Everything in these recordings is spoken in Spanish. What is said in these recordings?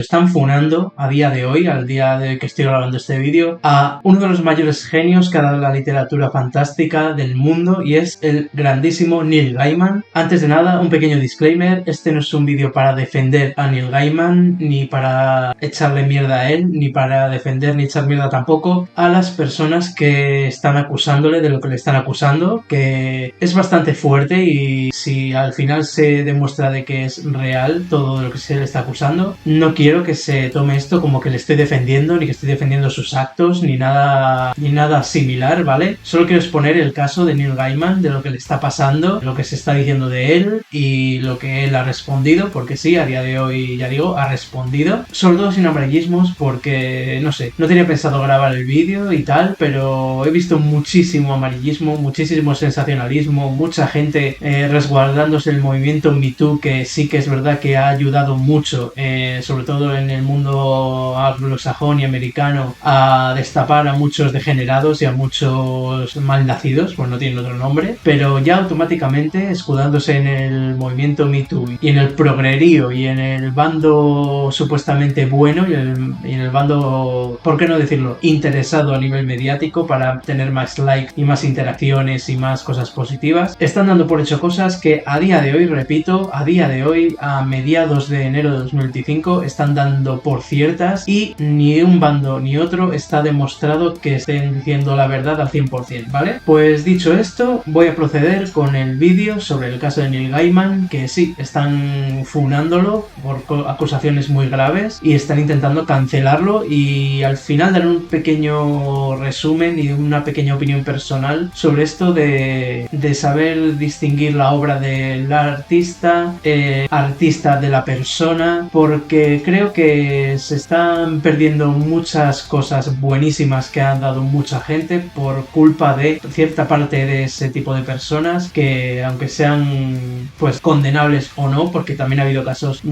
Están funando a día de hoy, al día de que estoy grabando este vídeo, a uno de los mayores genios que ha dado la literatura fantástica del mundo, y es el grandísimo Neil Gaiman. Antes de nada, un pequeño disclaimer: este no es un vídeo para defender a Neil Gaiman, ni para echarle mierda a él, ni para defender ni echar mierda tampoco a las personas que están acusándole de lo que le están acusando, que es bastante fuerte, y si al final se demuestra de que es real todo lo que se le está acusando, no quiero que se tome esto como que le estoy defendiendo, ni que estoy defendiendo sus actos, ni nada similar, ¿vale? Solo quiero exponer el caso de Neil Gaiman, de lo que le está pasando, lo que se está diciendo de él y lo que él ha respondido, porque sí, a día de hoy, ya digo, ha respondido. Sobre todo sin amarillismos, porque, no sé, no tenía pensado grabar el vídeo y tal, pero he visto muchísimo amarillismo, muchísimo sensacionalismo, mucha gente resguardándose el movimiento Me Too, que sí que es verdad que ha ayudado mucho, sobre todo en el mundo anglosajón y americano, a destapar a muchos degenerados y a muchos malnacidos, pues no tienen otro nombre, pero ya automáticamente escudándose en el movimiento Me Too y en el progrerío y en el bando supuestamente bueno y en el bando, ¿por qué no decirlo?, interesado a nivel mediático para tener más likes y más interacciones y más cosas positivas. Están dando por hecho cosas que a día de hoy, repito, a día de hoy, a mediados de enero de 2025, están dando por ciertas, y ni un bando ni otro está demostrado que estén diciendo la verdad al 100%, ¿vale? Pues dicho esto, voy a proceder con el vídeo sobre el caso de Neil Gaiman, que sí, están funándolo por acusaciones muy graves y están intentando cancelarlo, y al final daré un pequeño resumen y una pequeña opinión personal sobre esto de saber distinguir la obra del artista de la persona, porque creo que se están perdiendo muchas cosas buenísimas que han dado mucha gente por culpa de cierta parte de ese tipo de personas, que aunque sean pues condenables o no, porque también ha habido casos,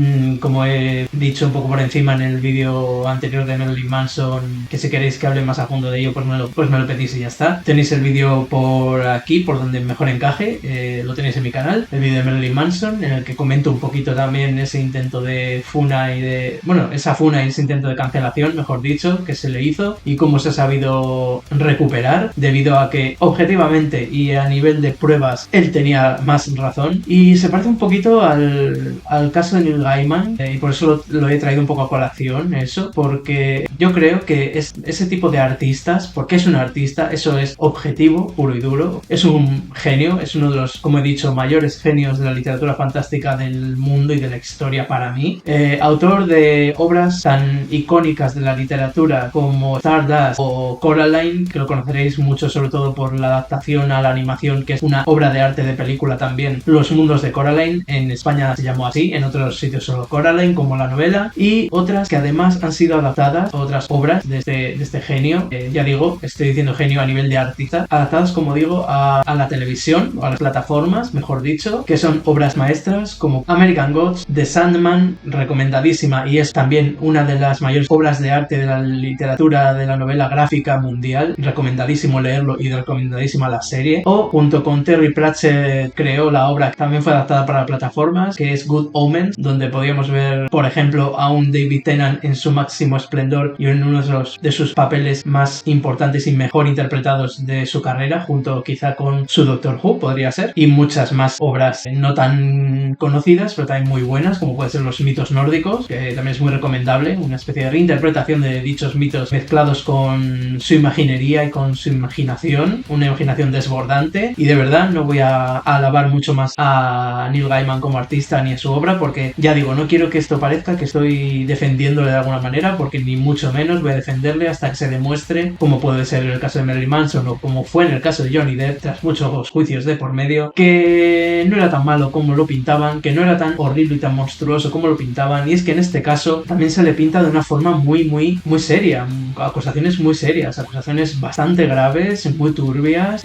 como he dicho un poco por encima en el vídeo anterior de Marilyn Manson, que si queréis que hable más a fondo de ello, pues me lo pedís y ya está. Tenéis el vídeo por aquí, por donde mejor encaje, lo tenéis en mi canal, el vídeo de Marilyn Manson, en el que comento un poquito también ese intento de funa y de... bueno, esa funa y ese intento de cancelación, mejor dicho, que se le hizo, y cómo se ha sabido recuperar, debido a que objetivamente y a nivel de pruebas él tenía más razón. Y se parece un poquito al caso de Neil Gaiman, y por eso lo he traído un poco a colación, eso, porque yo creo que es ese tipo de artistas, porque es un artista, eso es objetivo, puro y duro, es un genio, es uno de los, como he dicho, mayores genios de la literatura fantástica del mundo y de la historia para mí, autor de obras tan icónicas de la literatura como Stardust o Coraline, que lo conoceréis mucho sobre todo por la adaptación a la animación, que es una obra de arte de película también, Los mundos de Coraline. En España se llamó así, en otros sitios solo Coraline, como la novela, y otras que además han sido adaptadas, otras obras de este genio, ya digo, estoy diciendo genio a nivel de artista, adaptadas, como digo, a la televisión, o a las plataformas, mejor dicho, que son obras maestras como American Gods, The Sandman, recomendadísima, y es también una de las mayores obras de arte de la literatura de la novela gráfica mundial, recomendadísimo leerlo y recomendadísima la serie. O junto con Terry Pratchett creó la obra que también fue adaptada para plataformas, que es Good Omens, donde podíamos ver, por ejemplo, a un David Tennant en su máximo esplendor y en uno de sus papeles más importantes y mejor interpretados de su carrera, junto quizá con su Doctor Who, podría ser, y muchas más obras no tan conocidas pero también muy buenas, como pueden ser los mitos nórdicos, que también es muy recomendable, una especie de reinterpretación de dichos mitos mezclados con su imaginería y con su imaginación, una imaginación desbordante. Y de verdad no voy a alabar mucho más a Neil Gaiman como artista ni a su obra, porque ya digo, no quiero que esto parezca que estoy defendiéndole de alguna manera, porque ni mucho menos voy a defenderle hasta que se demuestre, como puede ser en el caso de Marilyn Manson o como fue en el caso de Johnny Depp, tras muchos juicios de por medio, que no era tan malo como lo pintaban, que no era tan horrible y tan monstruoso como lo pintaban. Y es que en este caso también se le pinta de una forma muy seria, acusaciones muy serias, acusaciones bastante graves, muy turbias,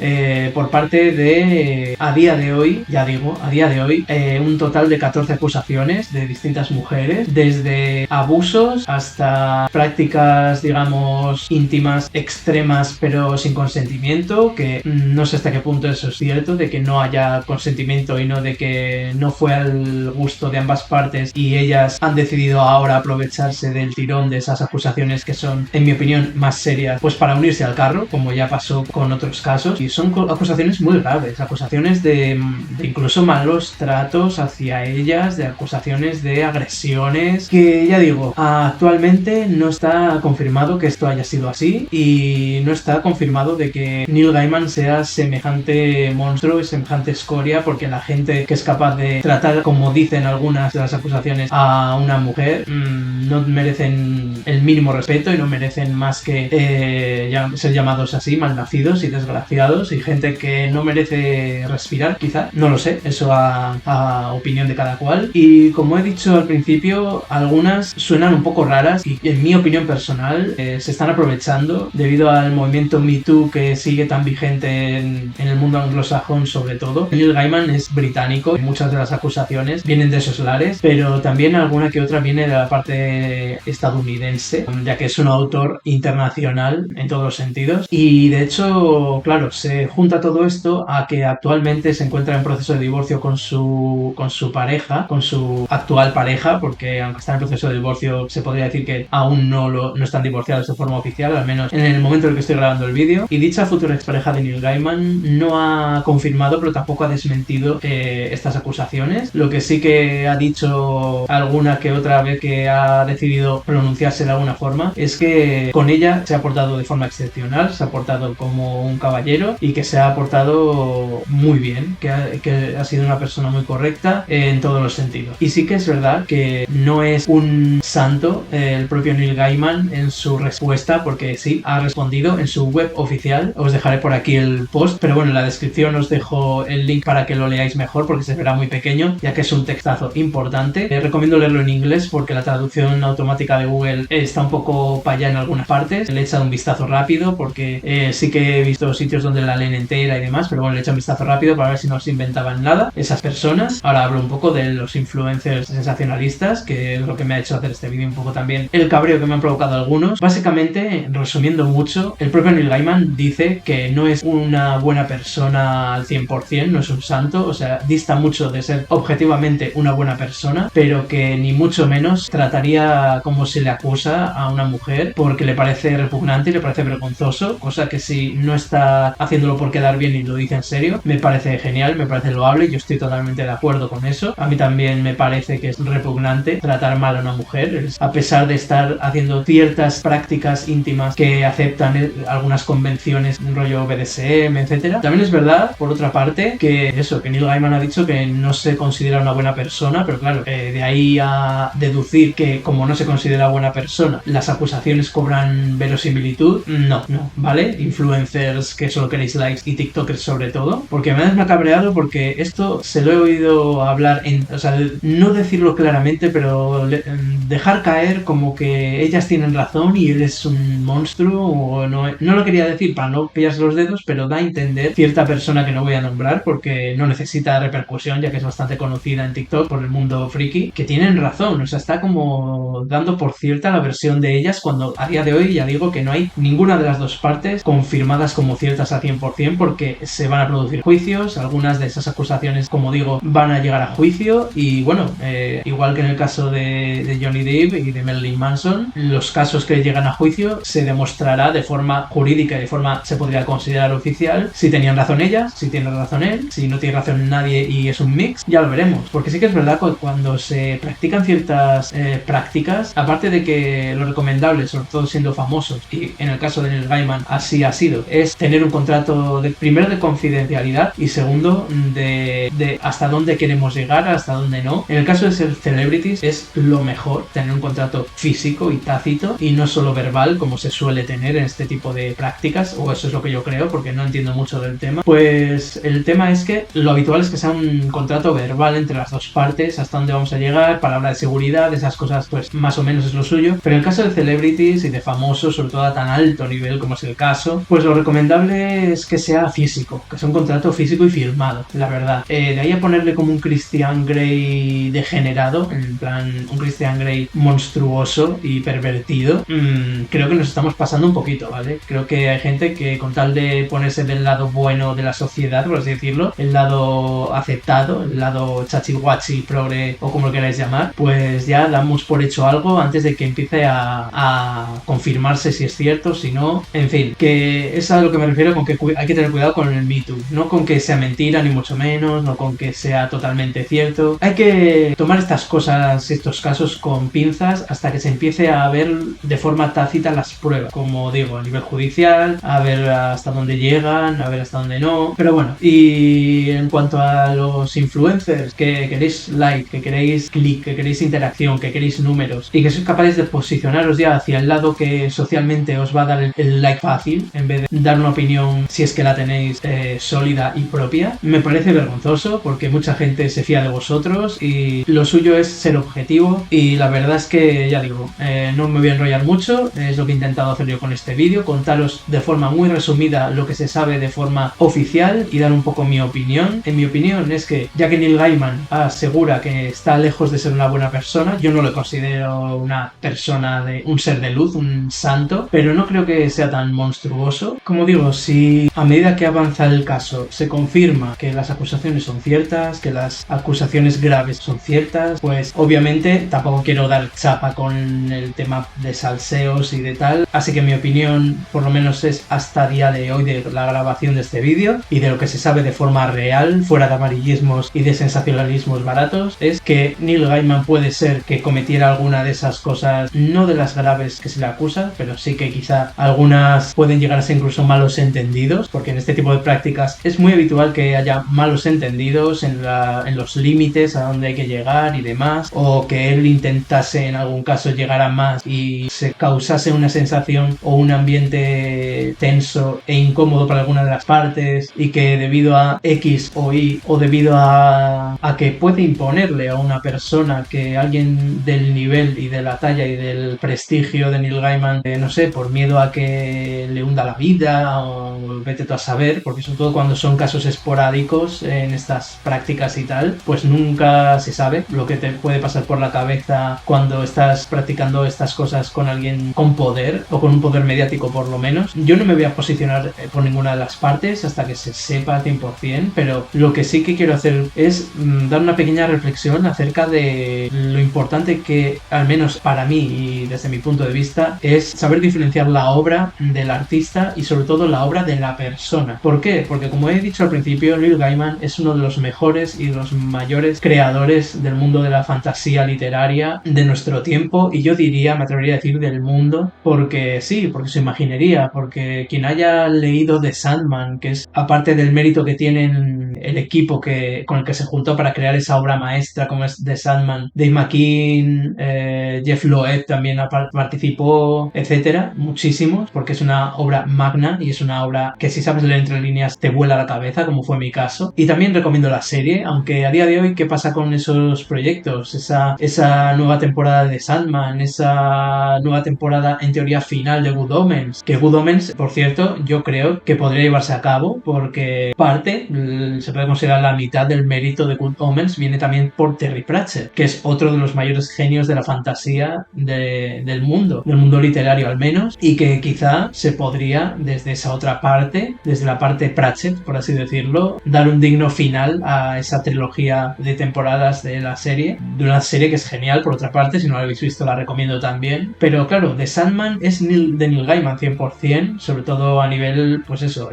por parte de, a día de hoy, ya digo, a día de hoy, un total de 14 acusaciones de distintas mujeres, desde abusos hasta prácticas, digamos, íntimas extremas pero sin consentimiento, que no sé hasta qué punto eso es cierto, de que no haya consentimiento y no de que no fue al gusto de ambas partes y ellas han decidido ahora aprovecharse del tirón de esas acusaciones que son, en mi opinión, más serias, pues para unirse al carro, como ya pasó con otros casos. Y son acusaciones muy graves, acusaciones de incluso malos tratos hacia ellas, de acusaciones de agresiones, que ya digo, actualmente no está confirmado que esto haya sido así y no está confirmado de que Neil Gaiman sea semejante monstruo y semejante escoria, porque la gente que es capaz de tratar, como dicen algunas de las acusaciones, a una mujer no merecen el mínimo respeto y no merecen más que ser llamados así, malnacidos y desgraciados, y gente que no merece respirar, quizá, no lo sé, eso a opinión de cada cual. Y como he dicho al principio, algunas suenan un poco raras y en mi opinión personal se están aprovechando debido al movimiento Me Too que sigue tan vigente en el mundo anglosajón, sobre todo. Neil Gaiman es británico y muchas de las acusaciones vienen de esos lares, pero también alguna que otra viene de la parte estadounidense, ya que es un autor internacional en todos los sentidos. Y de hecho, claro, se junta todo esto a que actualmente se encuentra en proceso de divorcio con su pareja, con su actual pareja, porque aunque está en proceso de divorcio, se podría decir que aún no están divorciados de forma oficial, al menos en el momento en el que estoy grabando el vídeo. Y dicha futura expareja de Neil Gaiman no ha confirmado, pero tampoco ha desmentido estas acusaciones. Lo que sí que ha dicho alguna que otra vez que ha decidido pronunciarse de alguna forma es que con ella se ha portado de forma excepcional, se ha portado como un caballero y que se ha portado muy bien, que ha sido una persona muy correcta en todos los sentidos. Y sí que es verdad que no es un santo el propio Neil Gaiman en su respuesta, porque sí, ha respondido en su web oficial. Os dejaré por aquí el post, pero bueno, en la descripción os dejo el link para que lo leáis mejor, porque se verá muy pequeño, ya que es un textazo importante. Recomiendo leerlo en inglés porque la traducción automática de Google está un poco para allá en algunas partes. Le he echado un vistazo rápido porque sí que he visto sitios donde la leen entera y demás, pero bueno, le he echado un vistazo rápido para ver si no se inventaban nada esas personas. Ahora hablo un poco de los influencers sensacionalistas, que es lo que me ha hecho hacer este vídeo, un poco también el cabreo que me han provocado algunos. Básicamente, resumiendo mucho, el propio Neil Gaiman dice que no es una buena persona al 100%, no es un santo, o sea, dista mucho de ser objetivamente una buena persona, pero que ni mucho menos trataría como se le acusa a una mujer, porque le parece repugnante y le parece vergonzoso, cosa que si no está haciéndolo por quedar bien y lo dice en serio, me parece genial, me parece loable, yo estoy totalmente de acuerdo con eso. A mí también me parece que es repugnante tratar mal a una mujer, a pesar de estar haciendo ciertas prácticas íntimas que aceptan algunas convenciones, rollo BDSM, etcétera. También es verdad, por otra parte, que Neil Gaiman ha dicho que no se considera una buena persona, pero claro, de ahí a deducir que como no se considera buena persona, las acusaciones cobran verosimilitud, no, ¿vale? Influencers que solo queréis likes y TikTokers sobre todo, porque me ha cabreado, porque esto se lo he oído hablar o sea, no decirlo claramente, pero dejar caer como que ellas tienen razón y él es un monstruo, o no lo quería decir para no pillarse los dedos, pero da a entender cierta persona que no voy a nombrar porque no necesita repercusión, ya que es bastante conocida en TikTok por el mundo friki, que tienen razón, o sea, está como dando por cierta la versión de ellas, cuando a día de hoy ya digo que no hay ninguna de las dos partes confirmadas como ciertas al 100%, porque se van a producir juicios, algunas de esas acusaciones, como digo, van a llegar a juicio, y bueno, igual que en el caso de Johnny Depp y de Marilyn Manson, los casos que llegan a juicio se demostrará de forma jurídica y de forma, se podría considerar oficial, si tenían razón ellas, si tiene razón él, si no tiene razón nadie y es un mix, ya lo veremos. Porque sí que es verdad que cuando se practican ciertas prácticas, aparte de que lo recomendable, sobre todo siendo famosos, y en el caso de Neil Gaiman así ha sido, es tener un contrato primero de confidencialidad y segundo de hasta dónde queremos llegar, hasta dónde no. En el caso de ser celebrities es lo mejor tener un contrato físico y tácito y no solo verbal como se suele tener en este tipo de prácticas, o eso es lo que yo creo porque no entiendo mucho del tema. Pues el tema es que lo habitual es que sea un contrato verbal entre las dos partes, hasta dónde vamos a llegar, palabra de seguridad, esas cosas pues más o menos es lo suyo, pero en el caso de celebrities y de famosos, sobre todo a tan alto nivel como es el caso, pues lo recomendable es que sea físico, que sea un contrato físico y firmado, la verdad. De ahí a ponerle como un Christian Grey degenerado, en plan un Christian Grey monstruoso y pervertido, creo que nos estamos pasando un poquito, ¿vale? Creo que hay gente que con tal de ponerse del lado bueno de la sociedad, por así decirlo, el lado aceptado, el lado chachihuachi, progre o como lo queráis llamar, pues ya ya damos por hecho algo antes de que empiece a confirmarse si es cierto, si no, en fin, que es a lo que me refiero con que hay que tener cuidado con el Me Too, no con que sea mentira ni mucho menos, no con que sea totalmente cierto. Hay que tomar estas cosas, estos casos con pinzas hasta que se empiece a ver de forma tácita las pruebas, como digo, a nivel judicial, a ver hasta dónde llegan, a ver hasta dónde no. Pero bueno, y en cuanto a los influencers que queréis like, que queréis click, que queréis interacción, que queréis números y que sois capaces de posicionaros ya hacia el lado que socialmente os va a dar el like fácil en vez de dar una opinión si es que la tenéis sólida y propia, me parece vergonzoso porque mucha gente se fía de vosotros y lo suyo es ser objetivo y la verdad es que ya digo, no me voy a enrollar mucho, es lo que he intentado hacer yo con este vídeo, contaros de forma muy resumida lo que se sabe de forma oficial y dar un poco mi opinión. En mi opinión es que ya que Neil Gaiman asegura que está lejos de ser una buena persona, yo no lo considero una persona de un ser de luz, un santo, pero no creo que sea tan monstruoso. Como digo, si a medida que avanza el caso se confirma que las acusaciones son ciertas, que las acusaciones graves son ciertas, pues obviamente tampoco quiero dar chapa con el tema de salseos y de tal, así que mi opinión por lo menos es hasta día de hoy de la grabación de este vídeo y de lo que se sabe de forma real, fuera de amarillismos y de sensacionalismos baratos, es que Neil Gaiman puede ser que cometiera alguna de esas cosas, no de las graves que se le acusa, pero sí que quizá algunas pueden llegar a ser incluso malos entendidos, porque en este tipo de prácticas es muy habitual que haya malos entendidos en los límites a donde hay que llegar y demás, o que él intentase en algún caso llegar a más y se causase una sensación o un ambiente tenso e incómodo para alguna de las partes y que debido a X o Y o debido a que puede imponerle a una persona que alguien del nivel y de la talla y del prestigio de Neil Gaiman, no sé, por miedo a que le hunda la vida o vete tú a saber, porque sobre todo cuando son casos esporádicos en estas prácticas y tal, pues nunca se sabe lo que te puede pasar por la cabeza cuando estás practicando estas cosas con alguien con poder o con un poder mediático por lo menos. Yo no me voy a posicionar por ninguna de las partes hasta que se sepa 100%, pero lo que sí que quiero hacer es dar una pequeña reflexión acerca de lo importante que, al menos para mí y desde mi punto de vista, es saber diferenciar la obra del artista y sobre todo la obra de la persona. ¿Por qué? Porque como he dicho al principio, Neil Gaiman es uno de los mejores y los mayores creadores del mundo de la fantasía literaria de nuestro tiempo y yo diría, me atrevería a decir del mundo, porque sí, porque se imaginaría, porque quien haya leído The Sandman, que es aparte del mérito que tienen el equipo con el que se juntó para crear esa obra maestra como es The Sandman, Dave McKean, Jeff Loeb también participó, etcétera, muchísimos, porque es una obra magna y es una obra que si sabes leer entre líneas te vuela la cabeza, como fue mi caso. Y también recomiendo la serie, aunque a día de hoy, ¿qué pasa con esos proyectos? Esa nueva temporada de Sandman, esa nueva temporada en teoría final de Good Omens, que Good Omens, por cierto, yo creo que podría llevarse a cabo porque parte, se puede considerar la mitad del mérito de Good Omens viene también por Terry Pratchett, que es otro de los mayores genios de la fantasía del mundo literario al menos, y que quizá se podría desde esa otra parte, desde la parte Pratchett, por así decirlo, dar un digno final a esa trilogía de temporadas de la serie, de una serie que es genial por otra parte, si no la habéis visto la recomiendo también, pero claro, The Sandman es de Neil Gaiman 100%, sobre todo a nivel, pues eso,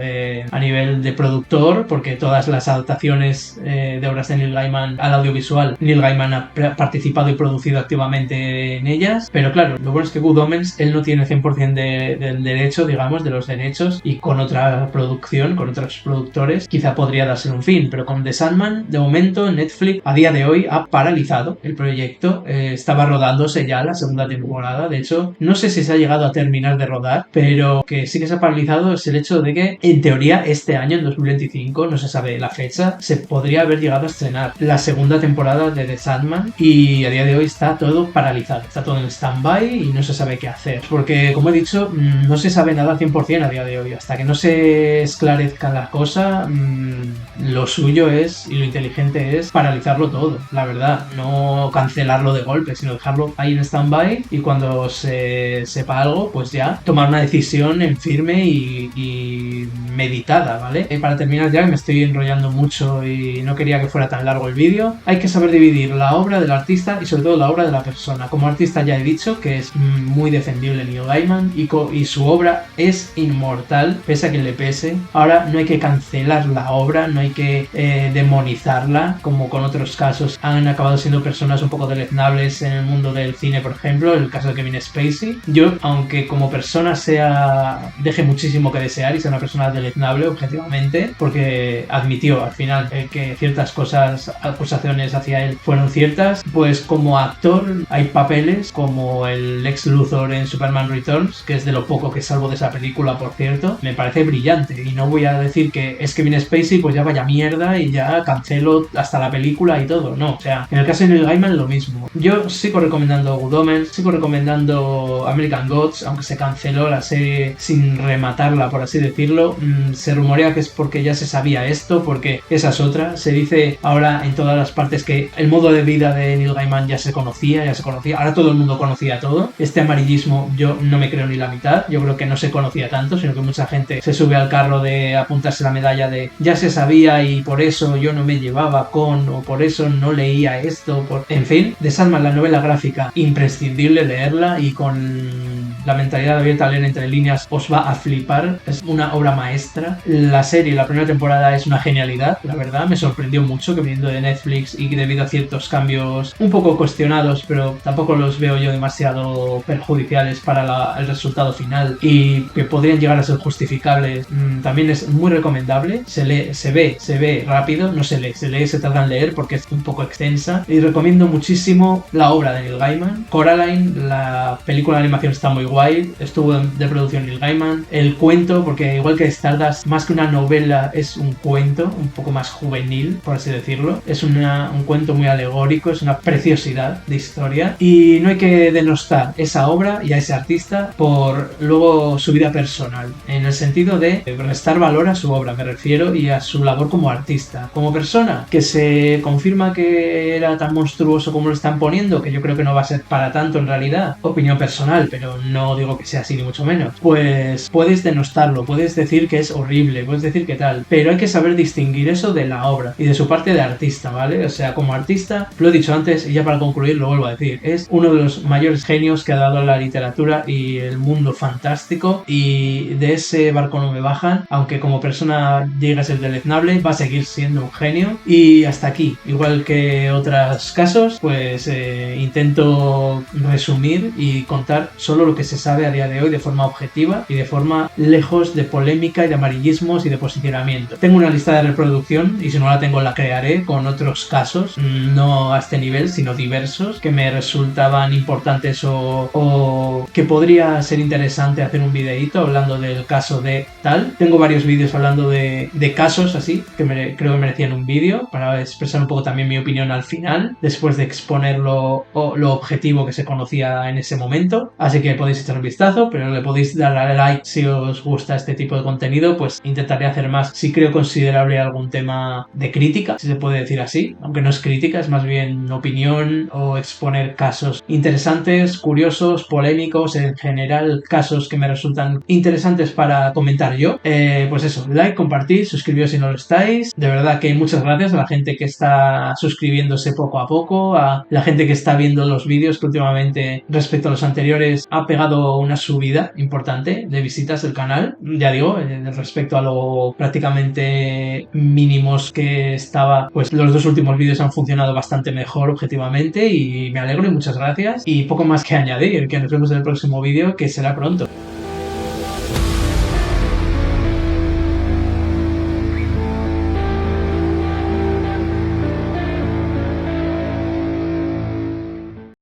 a nivel de productor, porque todas las adaptaciones de obras de Neil Gaiman al audiovisual, Neil Gaiman ha participado y producido activamente en ellas, pero claro, lo bueno es que Good Omens, él no tiene 100% del derecho, digamos, de los derechos, y con otra producción, con otros productores, quizá podría darse un fin, pero con The Sandman, de momento, Netflix a día de hoy ha paralizado el proyecto, estaba rodándose ya la segunda temporada, de hecho, no sé si se ha llegado a terminar de rodar, pero que sí que se ha paralizado es el hecho de que, en teoría, este año, en 2025, no se sabe la fecha, se podría haber llegado a estrenar la segunda temporada de The Sandman y a día de hoy está todo paralizado, está todo en stand-by y no se sabe qué hacer, porque como he dicho, no se sabe nada al 100% a día de hoy, hasta que no se esclarezca la cosa, lo suyo es y lo inteligente es paralizarlo todo, la verdad, no cancelarlo de golpe, sino dejarlo ahí en stand-by y cuando se sepa algo, pues ya tomar una decisión en firme y meditada, ¿vale? Para terminar ya, que me estoy enrollando mucho y no quería que fuera tan largo el vídeo, hay que saber dividir la obra del artista y sobre sobre todo la obra de la persona. Como artista ya he dicho que es muy defendible Neil Gaiman y su obra es inmortal, pese a que le pese. Ahora no hay que cancelar la obra, no hay que demonizarla, como con otros casos han acabado siendo personas un poco deleznables en el mundo del cine, por ejemplo, el caso de Kevin Spacey. Yo, aunque como persona deje muchísimo que desear y sea una persona deleznable objetivamente, porque admitió al final que ciertas acusaciones hacia él fueron ciertas, pues como actor hay papeles como el Lex Luthor en Superman Returns, que es de lo poco que salvo de esa película, por cierto, me parece brillante, y no voy a decir que es Kevin Spacey, pues ya vaya mierda y ya cancelo hasta la película y todo, no, o sea, en el caso de Neil Gaiman lo mismo. Yo sigo recomendando Good Omens, sigo recomendando American Gods, aunque se canceló la serie sin rematarla, por así decirlo. Se rumorea que es porque ya se sabía esto, porque esa es otra. Se dice ahora en todas las partes que el modo de vida de Neil Gaiman ya se conocía, ahora todo el mundo conocía todo. Este amarillismo yo no me creo ni la mitad, yo creo que no se conocía tanto, sino que mucha gente se sube al carro de apuntarse la medalla de ya se sabía y por eso yo no me llevaba con, o por eso no leía esto, en fin. The Sandman, la novela gráfica, imprescindible leerla, y con la mentalidad abierta a leer entre líneas os va a flipar, es una obra maestra. La serie, la primera temporada es una genialidad, la verdad, me sorprendió mucho que viniendo de Netflix y debido a ciertos cambios un poco cuestionados, pero tampoco los veo yo demasiado perjudiciales para el resultado final y que podrían llegar a ser justificables, también es muy recomendable. Se ve rápido, no se lee, se tarda en leer porque es un poco extensa, y recomiendo muchísimo la obra de Neil Gaiman. Coraline, la película de animación, está muy guay, estuvo de producción Neil Gaiman. El cuento, porque igual que Stardust, más que una novela es un cuento un poco más juvenil, por así decirlo, es un cuento muy alegórico, es una preciosidad de historia, y no hay que denostar esa obra y a ese artista por luego su vida personal, en el sentido de restar valor a su obra, me refiero, y a su labor como artista. Como persona, que se confirma que era tan monstruoso como lo están poniendo, que yo creo que no va a ser para tanto en realidad, opinión personal, pero no digo que sea así ni mucho menos, pues puedes denostarlo, puedes decir que es horrible, puedes decir que tal, pero hay que saber distinguir eso de la obra y de su parte de artista, ¿vale? O sea, como artista, lo he dicho antes y ya para concluir lo vuelvo a decir, es uno de los mayores genios que ha dado la literatura y el mundo fantástico, y de ese barco no me bajan, aunque como persona llegue a ser deleznable, va a seguir siendo un genio. Y hasta aquí, igual que otros casos, pues intento resumir y contar solo lo que se sabe a día de hoy de forma objetiva y de forma lejos de polémica y de amarillismos y de posicionamiento. Tengo una lista de reproducción y si no la tengo la crearé con otros casos, no a este nivel sino diversos, que me resultaban importantes o que podría ser interesante hacer un videíto hablando del caso de tal. Tengo varios vídeos hablando de casos así que creo que merecían un vídeo para expresar un poco también mi opinión al final, después de exponer lo objetivo que se conocía en ese momento. Así que podéis echar un vistazo, pero le podéis dar a like si os gusta este tipo de contenido, pues intentaré hacer más si creo considerable algún tema de crítica, si se puede decir así, aunque no es crítica, es más bien opinión o exponer casos interesantes, curiosos, polémicos, en general casos que me resultan interesantes para comentar yo. Pues eso, like, compartid, suscribíos si no lo estáis. De verdad que muchas gracias a la gente que está suscribiéndose poco a poco, a la gente que está viendo los vídeos, que últimamente respecto a los anteriores ha pegado una subida importante de visitas del canal. Ya digo, respecto a lo prácticamente mínimos que estaba, pues los dos últimos vídeos han funcionado bastante mejor objetivamente y me alegro y muchas gracias. Y poco más que añadir, que nos vemos en el próximo vídeo, que será pronto.